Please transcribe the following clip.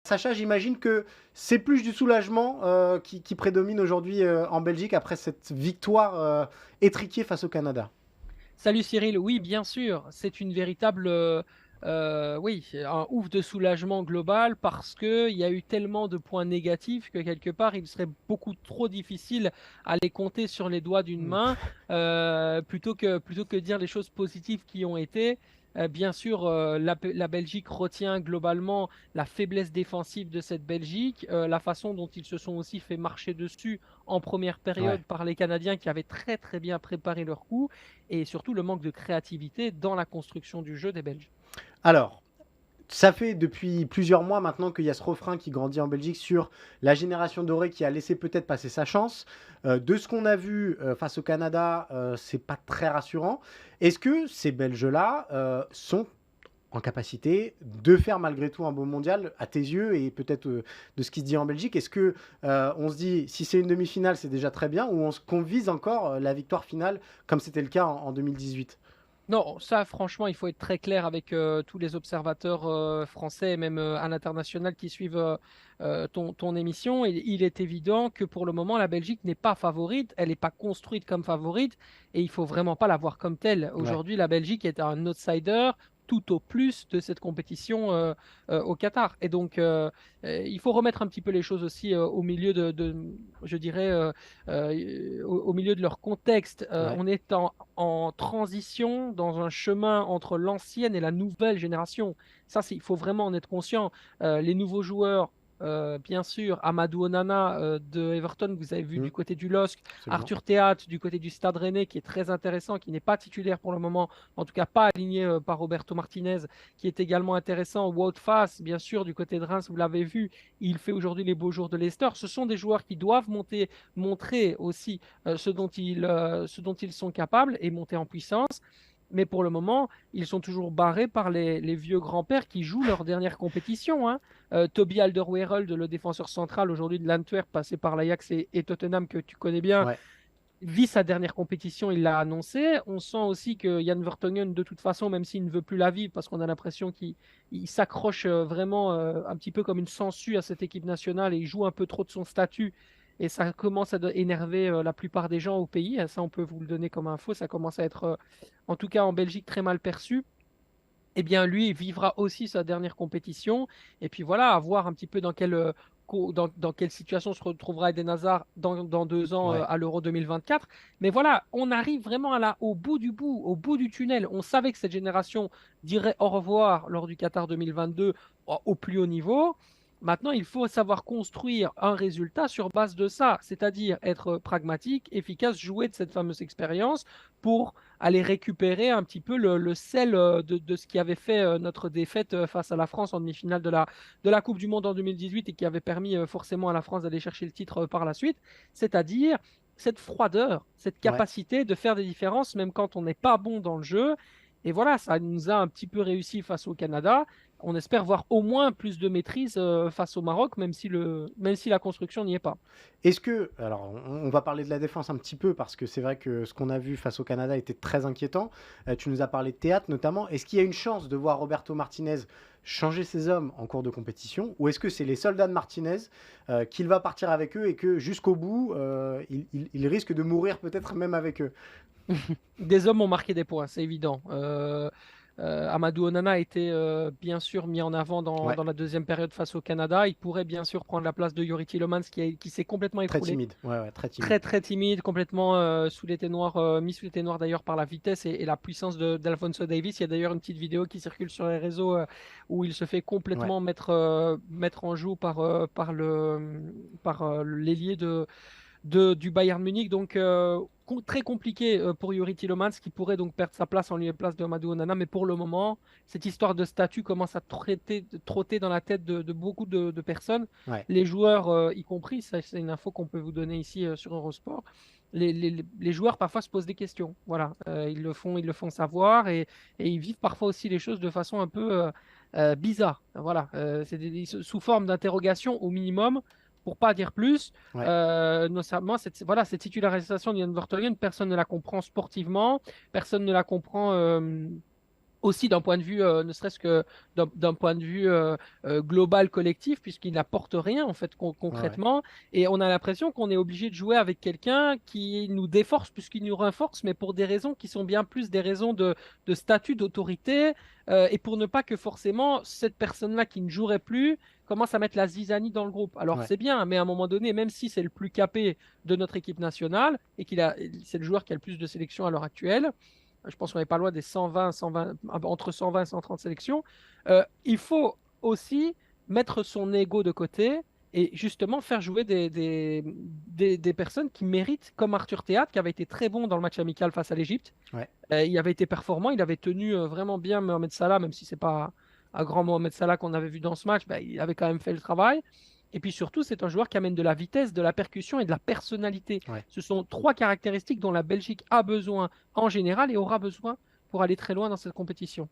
Sacha, j'imagine que c'est plus du soulagement qui prédomine aujourd'hui en Belgique après cette victoire étriquée face au Canada. Salut Cyril, oui bien sûr, c'est une véritable, oui, un ouf de soulagement global parce que il y a eu tellement de points négatifs que quelque part il serait beaucoup trop difficile à les compter sur les doigts d'une Hmm. main, plutôt que dire les choses positives qui ont été. Bien sûr, la Belgique retient globalement la faiblesse défensive de cette Belgique, la façon dont ils se sont aussi fait marcher dessus en première Ouais. période par les Canadiens qui avaient très très bien préparé leur coup et surtout le manque de créativité dans la construction du jeu des Belges. Alors, ça fait depuis plusieurs mois maintenant qu'il y a ce refrain qui grandit en Belgique sur la génération dorée qui a laissé peut-être passer sa chance. De ce qu'on a vu face au Canada, c'est pas très rassurant. Est-ce que ces Belges-là sont en capacité de faire malgré tout un beau mondial à tes yeux et peut-être de ce qui se dit en Belgique? Est-ce que on se dit si c'est une demi-finale c'est déjà très bien ou qu'on vise encore la victoire finale comme c'était le cas en 2018? Non, ça franchement, il faut être très clair avec tous les observateurs français et même à l'international qui suivent ton émission. Il est évident que pour le moment, la Belgique n'est pas favorite, elle n'est pas construite comme favorite et il faut vraiment pas la voir comme telle. Ouais. Aujourd'hui, la Belgique est un outsider tout au plus de cette compétition au Qatar. Et donc, il faut remettre un petit peu les choses aussi au milieu je dirais, au milieu de leur contexte. Ouais. On est en transition dans un chemin entre l'ancienne et la nouvelle génération. Ça, il faut vraiment en être conscient. Les nouveaux joueurs, bien sûr, Amadou Onana de Everton, que vous avez vu Hmm, du côté du LOSC, absolument. Arthur Théat du côté du Stade Rennais, qui est très intéressant, qui n'est pas titulaire pour le moment, en tout cas pas aligné par Roberto Martinez, qui est également intéressant. Wout Fass, bien sûr, du côté de Reims, vous l'avez vu, il fait aujourd'hui les beaux jours de Leicester. Ce sont des joueurs qui doivent montrer aussi ce dont ils sont capables et monter en puissance. Mais pour le moment, ils sont toujours barrés par les vieux grands-pères qui jouent leur dernière compétition, hein. Toby Alderweireld, le défenseur central aujourd'hui de l'Antwerp, passé par l'Ajax et Tottenham, que tu connais bien, Ouais. vit sa dernière compétition, il l'a annoncé. On sent aussi que Jan Vertonghen, de toute façon, même s'il ne veut plus la vivre, parce qu'on a l'impression qu'il s'accroche vraiment un petit peu comme une sangsue à cette équipe nationale et il joue un peu trop de son statut. Et ça commence à énerver la plupart des gens au pays. Ça, on peut vous le donner comme info. Ça commence à être, en tout cas en Belgique, très mal perçu. Eh bien, lui il vivra aussi sa dernière compétition. Et puis voilà, à voir un petit peu dans quelle situation se retrouvera Eden Hazard dans 2 ans Ouais. à l'Euro 2024. Mais voilà, on arrive vraiment au bout, au bout du tunnel. On savait que cette génération dirait au revoir lors du Qatar 2022 au plus haut niveau. Maintenant, il faut savoir construire un résultat sur base de ça, c'est-à-dire être pragmatique, efficace, jouer de cette fameuse expérience pour aller récupérer un petit peu le sel de ce qui avait fait notre défaite face à la France en demi-finale de la Coupe du Monde en 2018 et qui avait permis forcément à la France d'aller chercher le titre par la suite, c'est-à-dire cette froideur, cette Ouais. capacité de faire des différences même quand on n'est pas bon dans le jeu. Et voilà, ça nous a un petit peu réussi face au Canada. On espère voir au moins plus de maîtrise face au Maroc, même si la construction n'y est pas. Est-ce que, alors on va parler de la défense un petit peu parce que c'est vrai que ce qu'on a vu face au Canada était très inquiétant. Tu nous as parlé de théâtre notamment. Est-ce qu'il y a une chance de voir Roberto Martinez changer ses hommes en cours de compétition ou est-ce que c'est les soldats de Martinez qu'il va partir avec eux et que jusqu'au bout il risque de mourir peut-être même avec eux? Des hommes ont marqué des points, c'est évident. Amadou Onana a été bien sûr mis en avant Ouais, dans la deuxième période face au Canada. Il pourrait bien sûr prendre la place de Yuri Tielemans qui s'est complètement très écroulé. timide. Ouais, ouais, très timide. Très très timide, complètement sous les ténoirs, mis sous les ténoirs d'ailleurs par la vitesse et la puissance d'Alphonso Davies. Il y a d'ailleurs une petite vidéo qui circule sur les réseaux où il se fait Ouais, complètement mettre en joue par l'ailier du Bayern Munich. Donc, très compliqué pour Yuri Tielemans, qui pourrait donc perdre sa place en lieu et place de Amadou Onana. Mais pour le moment, cette histoire de statut commence à trotter dans la tête de beaucoup de personnes, ouais, les joueurs y compris. Ça, c'est une info qu'on peut vous donner ici sur Eurosport. Les joueurs parfois se posent des questions. Voilà, ils le font savoir et ils vivent parfois aussi les choses de façon un peu bizarre. Voilà, sous forme d'interrogation au minimum, pour pas dire plus. ouais. Notamment, voilà, cette titularisation d'Ian Vertonghen, personne ne la comprend sportivement, personne ne la comprend aussi d'un point de vue, ne serait-ce que d'un point de vue global collectif, puisqu'il n'apporte rien en fait Ouais, ouais. concrètement. Et on a l'impression qu'on est obligé de jouer avec quelqu'un qui nous déforce plus qu'il nous renforce, mais pour des raisons qui sont bien plus des raisons de statut, d'autorité, et pour ne pas que forcément cette personne-là qui ne jouerait plus commence à mettre la zizanie dans le groupe. Alors Ouais. c'est bien, mais à un moment donné, même si c'est le plus capé de notre équipe nationale et c'est le joueur qui a le plus de sélections à l'heure actuelle, je pense qu'on n'est pas loin des 120, entre 120 et 130 sélections. Il faut aussi mettre son ego de côté et justement faire jouer des personnes qui méritent, comme Arthur Théâtre, qui avait été très bon dans le match amical face à l'Égypte. Ouais. Il avait été performant, il avait tenu vraiment bien Mohamed Salah, même si c'est pas un grand Mohamed Salah qu'on avait vu dans ce match, il avait quand même fait le travail. Et puis surtout, c'est un joueur qui amène de la vitesse, de la percussion et de la personnalité. Ouais. Ce sont trois caractéristiques dont la Belgique a besoin en général et aura besoin pour aller très loin dans cette compétition.